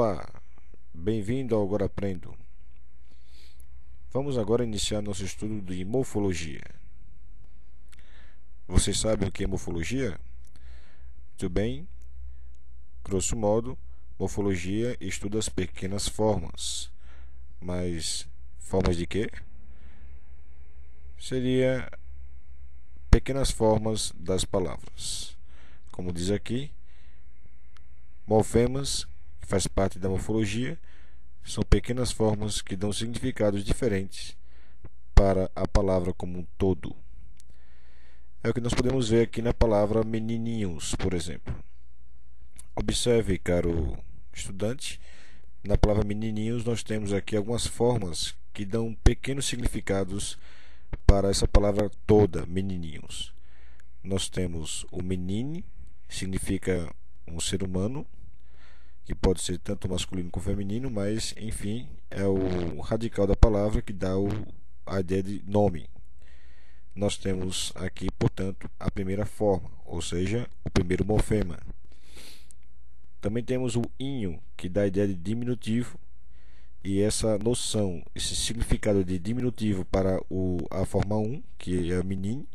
Olá, bem-vindo ao Agora Aprendo. Vamos agora iniciar nosso estudo de morfologia. Vocês sabem o que é morfologia? Muito bem. Grosso modo, morfologia estuda as pequenas formas. Mas formas de quê? Seria pequenas formas das palavras. Como diz aqui, morfemas, que faz parte da morfologia, são pequenas formas que dão significados diferentes para a palavra como um todo. É o que nós podemos ver aqui na palavra menininhos, por exemplo. Observe, caro estudante, na palavra menininhos nós temos aqui algumas formas que dão pequenos significados para essa palavra toda, menininhos. Nós temos o menine, significa um ser humano, que pode ser tanto masculino como feminino, mas enfim, é o radical da palavra que dá a ideia de nome. Nós temos aqui, portanto, a primeira forma, ou seja, o primeiro morfema. Também temos o inho, que dá a ideia de diminutivo, e essa noção, esse significado de diminutivo para a forma 1, que é o menino,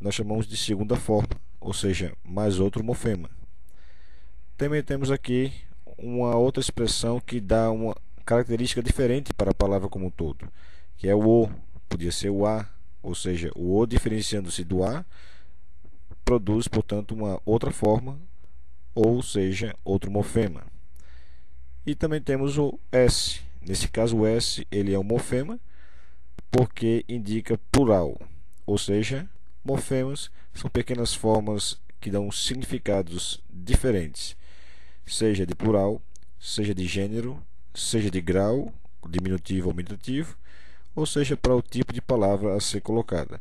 nós chamamos de segunda forma, ou seja, mais outro morfema. Também temos aqui uma outra expressão que dá uma característica diferente para a palavra como um todo, que é o O, podia ser o A, ou seja, o O diferenciando-se do A, produz, portanto, uma outra forma, ou seja, outro morfema. E também temos o S. Nesse caso, o S ele é um morfema porque indica plural, ou seja, morfemas são pequenas formas que dão significados diferentes, seja de plural, seja de gênero, seja de grau, diminutivo ou aumentativo, ou seja, para o tipo de palavra a ser colocada.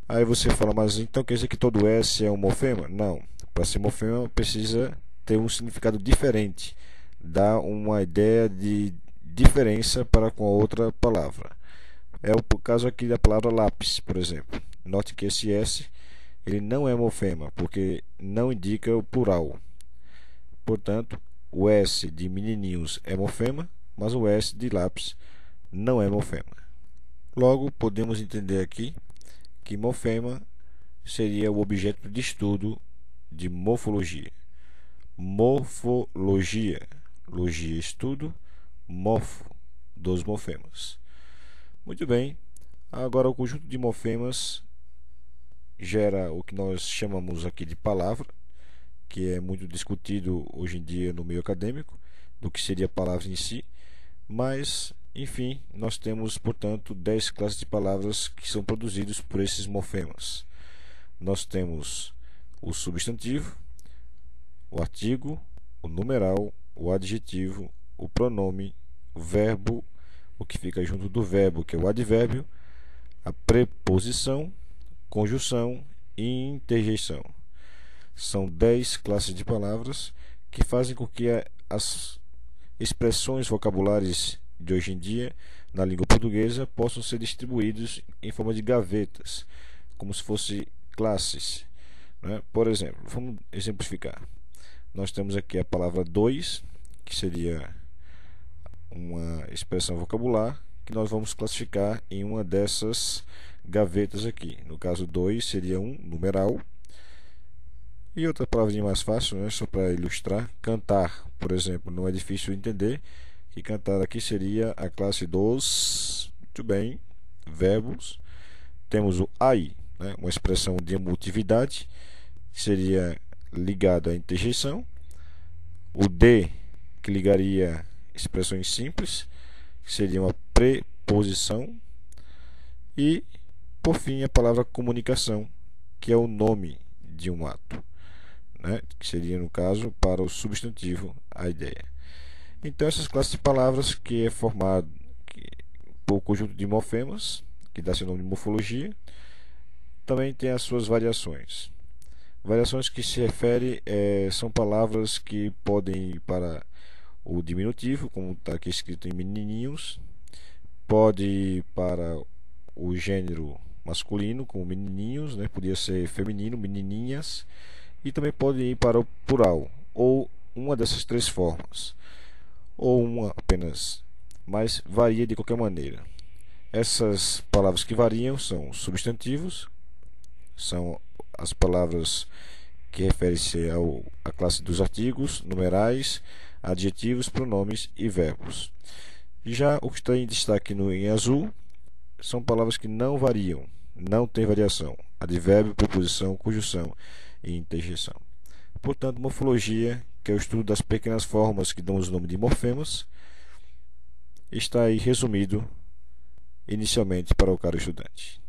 Aí você fala, mas então quer dizer que todo S é um morfema? Não. Para ser morfema precisa ter um significado diferente, dar uma ideia de diferença para com a outra palavra. É o caso aqui da palavra lápis, por exemplo. Note que esse S ele não é morfema, porque não indica o plural. Portanto, o S de menininhos é morfema, mas o S de lápis não é morfema. Logo, podemos entender aqui que morfema seria o objeto de estudo de morfologia. Morfologia, logia, estudo, morfo, dos morfemas. Muito bem, agora o conjunto de morfemas gera o que nós chamamos aqui de palavra, que é muito discutido hoje em dia no meio acadêmico, do que seria a palavra em si, mas, enfim, nós temos, portanto, 10 classes de palavras que são produzidas por esses morfemas. Nós temos o substantivo, o artigo, o numeral, o adjetivo, o pronome, o verbo, o que fica junto do verbo, que é o advérbio, a preposição, conjunção e interjeição. São 10 classes de palavras que fazem com que as expressões vocabulares de hoje em dia na língua portuguesa possam ser distribuídos em forma de gavetas, como se fossem classes, né? Por exemplo, vamos exemplificar. Nós temos aqui a palavra dois, que seria uma expressão vocabular que nós vamos classificar em uma dessas gavetas aqui. No caso, dois seria um numeral. E outra palavrinha mais fácil, né, só para ilustrar, cantar, por exemplo, não é difícil entender que cantar aqui seria a classe dos, muito bem, verbos. Temos o ai, né, uma expressão de emotividade, que seria ligado à interjeição. O de, que ligaria expressões simples, que seria uma preposição. E, por fim, a palavra comunicação, que é o nome de um ato, né? Que seria, no caso, para o substantivo, a ideia. Então, essas classes de palavras que é formado por conjunto de morfemas, que dá seu nome de morfologia, também tem as suas variações. Variações que se refere são palavras que podem ir para o diminutivo, como está aqui escrito em menininhos, pode ir para o gênero masculino, como menininhos, né? Podia ser feminino, menininhas, e também pode ir para o plural, ou uma dessas três formas. ou uma apenas, mas varia de qualquer maneira. Essas palavras que variam são substantivos, são as palavras que referem-se à classe dos artigos, numerais, adjetivos, pronomes e verbos. Já o que está em destaque em azul são palavras que não variam, não tem variação: advérbio, preposição, conjunção e interjeição. Portanto, morfologia, que é o estudo das pequenas formas que dão os nomes de morfemas, está aí resumido inicialmente para o caro estudante.